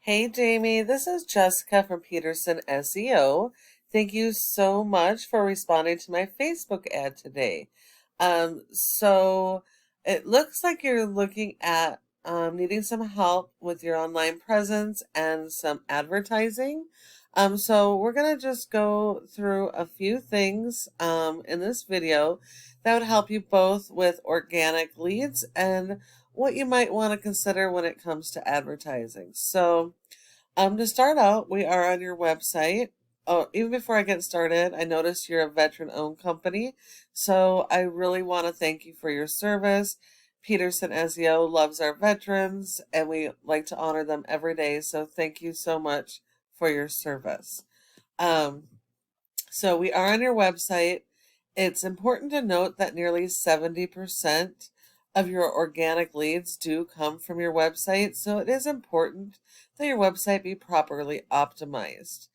Hey Jamie, this is Jessica from Peterson SEO. Thank you so much for responding to my Facebook ad today. So it looks like you're looking at needing some help with your online presence and some advertising. So we're gonna just go through a few things in this video that would help you both with organic leads and what you might want to consider when it comes to advertising. So, to start out, we are on your website. Oh, even before I get started, I noticed you're a veteran-owned company, so I really want to thank you for your service. Peterson SEO loves our veterans, and we like to honor them every day. So thank you so much for your service. Um, so we are on your website. It's important to note that nearly 70% of your organic leads do come from your website. So it is important that your website be properly optimized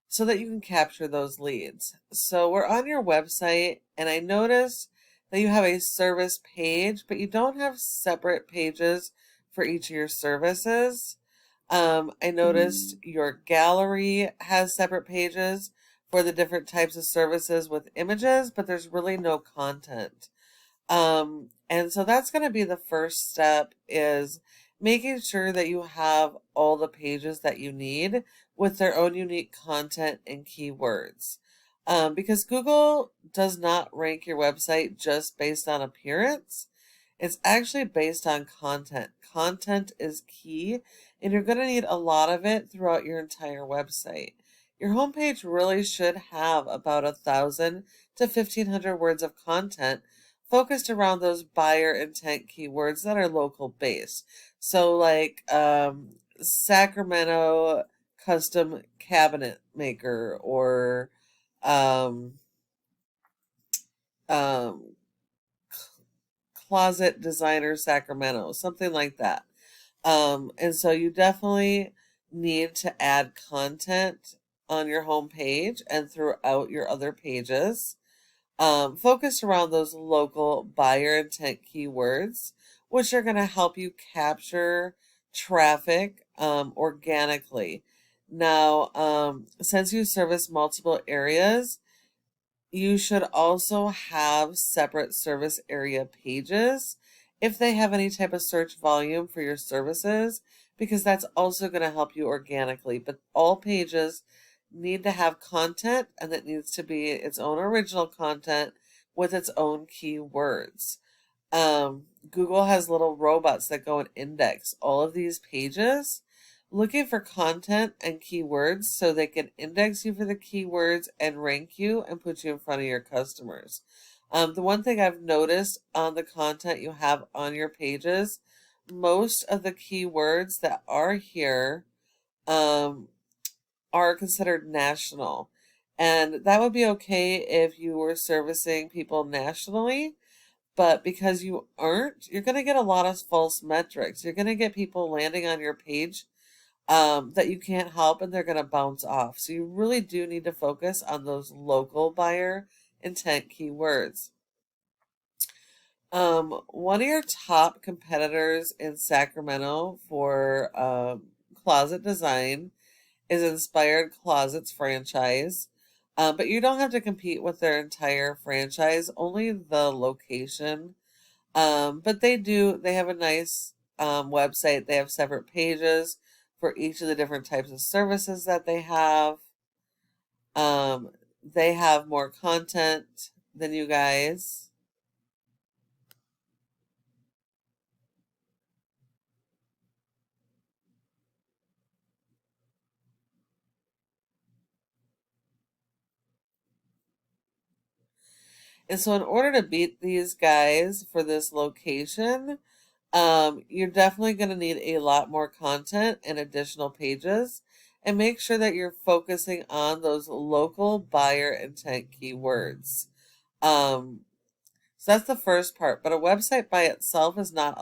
so that you can capture those leads. So we're on your website and I noticed that you have a service page, but you don't have separate pages for each of your services. I noticed your gallery has separate pages for the different types of services with images, but there's really no content. And so that's going to be the first step is making sure that you have all the pages that you need with their own unique content and keywords. Because Google does not rank your website just based on appearance. It's actually based on content. Content is key, and you're going to need a lot of it throughout your entire website. Your homepage really should have about 1,000 to 1,500 words of content focused around those buyer intent keywords that are local based. So, like Sacramento custom cabinet maker or um, um, closet designer Sacramento, something like that. And so you definitely need to add content on your home page and throughout your other pages, focused around those local buyer intent keywords, which are going to help you capture traffic organically. Now, since you service multiple areas, you should also have separate service area pages if they have any type of search volume for your services, because that's also going to help you organically. But all pages need to have content, and that needs to be its own original content with its own keywords. Google has little robots that go and index all of these pages looking for content and keywords so they can index you for the keywords and rank you and put you in front of your customers. The one thing I've noticed on the content you have on your pages, most of the keywords that are here um, are considered national. And that would be okay if you were servicing people nationally, but because you aren't, you're going to get a lot of false metrics. You're going to get people landing on your page that you can't help and they're going to bounce off. So you really do need to focus on those local buyer intent keywords. One of your top competitors in Sacramento for closet design is Inspired Closets franchise. But you don't have to compete with their entire franchise, only the location. But they have a nice website. They have separate pages for each of the different types of services that they have. Um, they have more content than you guys. And so in order to beat these guys for this location, you're definitely going to need a lot more content and additional pages. And make sure that you're focusing on those local buyer intent keywords. Um, so that's the first part. But a website by itself is not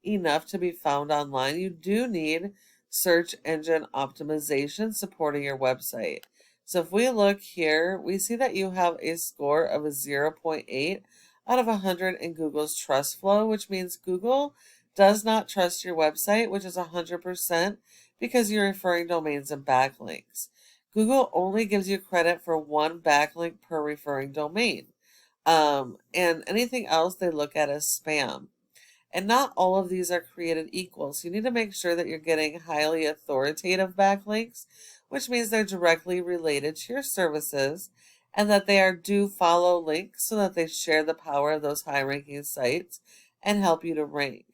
enough to be found online. You do need search engine optimization supporting your website. So if we look here, we see that you have a score of a 0.8 out of 100 in Google's trust flow, which means Google does not trust your website, which is 100% because you're referring domains and backlinks. Google only gives you credit for one backlink per referring domain. And anything else they look at as spam. And not all of these are created equal. So you need to make sure that you're getting highly authoritative backlinks, which means they're directly related to your services and that they are do follow links so that they share the power of those high ranking sites and help you to rank.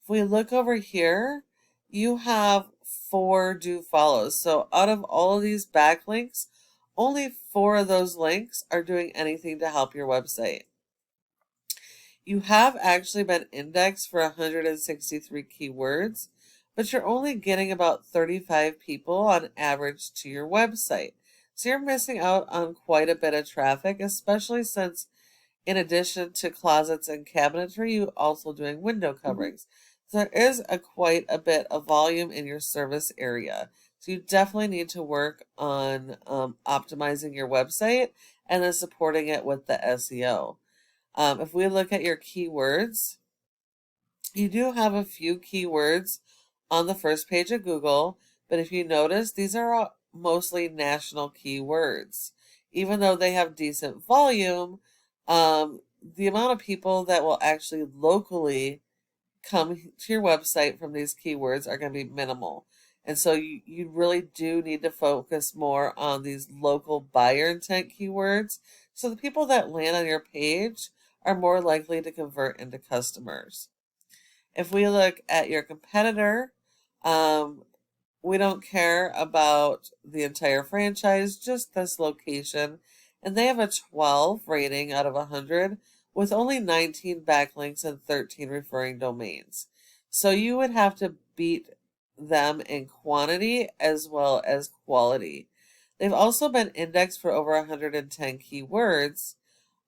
If we look over here, you have 4 do follows. So out of all of these backlinks, only 4 of those links are doing anything to help your website. You have actually been indexed for 163 keywords, but you're only getting about 35 people on average to your website. So you're missing out on quite a bit of traffic, especially since in addition to closets and cabinetry, you also doing window coverings. So there is quite a bit of volume in your service area. So you definitely need to work on optimizing your website and then supporting it with the SEO. If we look at your keywords, you do have a few keywords on the first page of Google, but if you notice, these are mostly national keywords. Even though they have decent volume, the amount of people that will actually locally come to your website from these keywords are going to be minimal. And so you really do need to focus more on these local buyer intent keywords. So the people that land on your page are more likely to convert into customers. If we look at your competitor, we don't care about the entire franchise, just this location. And they have a 12 rating out of 100 with only 19 backlinks and 13 referring domains. So you would have to beat them in quantity as well as quality. They've also been indexed for over 110 keywords.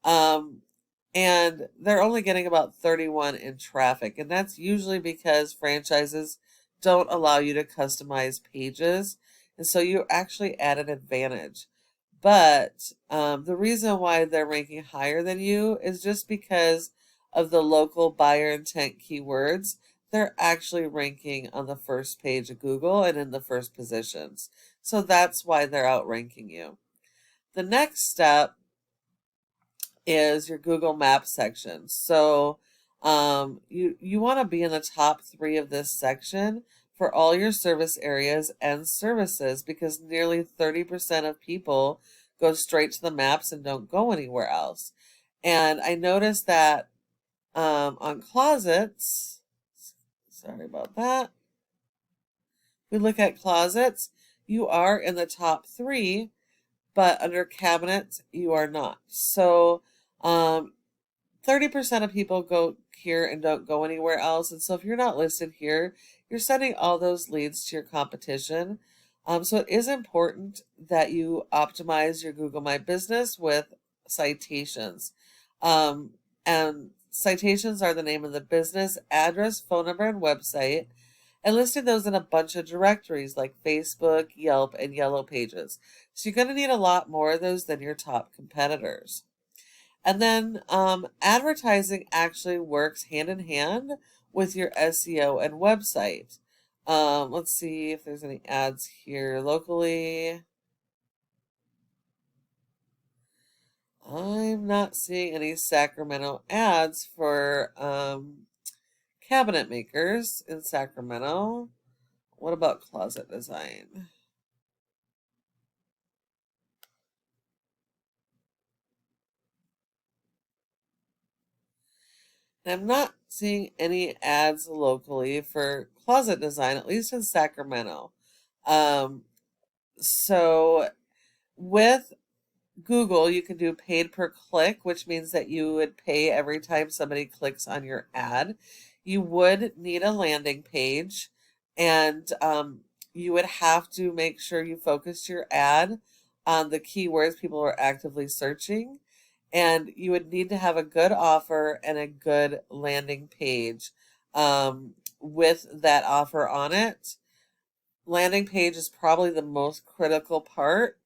And they're only getting about 31 in traffic. And that's usually because franchises don't allow you to customize pages. And so you actually add an advantage. But the reason why they're ranking higher than you is just because of the local buyer intent keywords. They're actually ranking on the first page of Google and in the first positions. So that's why they're outranking you. The next step is your Google Maps section. So you want to be in the top 3 of this section for all your service areas and services because nearly 30% of people go straight to the maps and don't go anywhere else. And I noticed that on closets, sorry about that. We look at closets, you are in the top 3, but under cabinets, you are not. So 30% of people go here and don't go anywhere else. And so if you're not listed here, you're sending all those leads to your competition. So it is important that you optimize your Google My Business with citations. And citations are the name of the business, address, phone number, and website, and listing those in a bunch of directories like Facebook, Yelp, and Yellow Pages. So you're going to need a lot more of those than your top competitors. And then advertising actually works hand in hand with your SEO and website. Let's see if there's any ads here locally. I'm not seeing any Sacramento ads for cabinet makers in Sacramento. What about closet design? And I'm not seeing any ads locally for closet design, at least in Sacramento. So with Google, you can do paid per click, which means that you would pay every time somebody clicks on your ad. You would need a landing page, and you would have to make sure you focus your ad on the keywords people are actively searching. And you would need to have a good offer and a good landing page with that offer on it. Landing page is probably the most critical part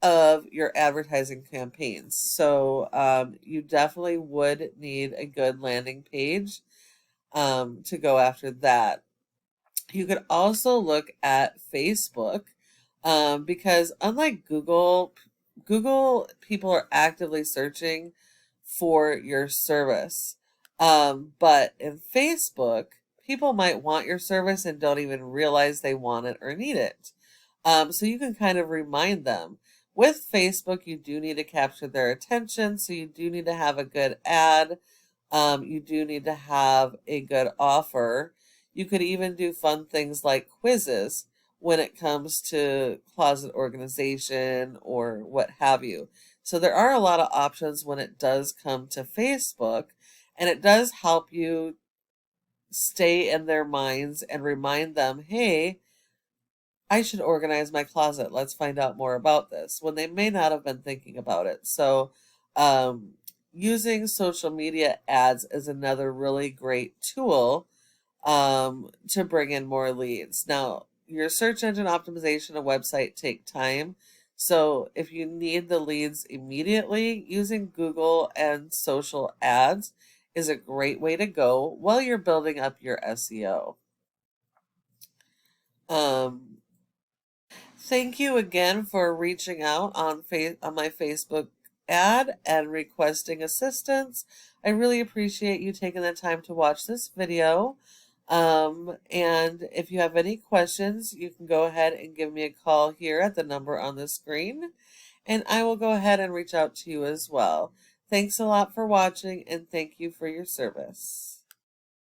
of your advertising campaigns. So you definitely would need a good landing page. to go after that. You could also look at Facebook, because unlike Google people are actively searching for your service. But in Facebook, people might want your service and don't even realize they want it or need it. So you can kind of remind them. With Facebook, you do need to capture their attention, so you do need to have a good ad. You do need to have a good offer. You could even do fun things like quizzes when it comes to closet organization or what have you. So there are a lot of options when it does come to Facebook, and it does help you stay in their minds and remind them, hey, I should organize my closet. Let's find out more about this when they may not have been thinking about it. So, um, using social media ads is another really great tool to bring in more leads. Now, your search engine optimization and website take time. So, if you need the leads immediately, using Google and social ads is a great way to go while you're building up your SEO. Um, Thank you again for reaching out on on my Facebook ad and requesting assistance. I really appreciate you taking the time to watch this video. And if you have any questions, you can go ahead and give me a call here at the number on the screen, and I will go ahead and reach out to you as well. Thanks a lot for watching, and thank you for your service.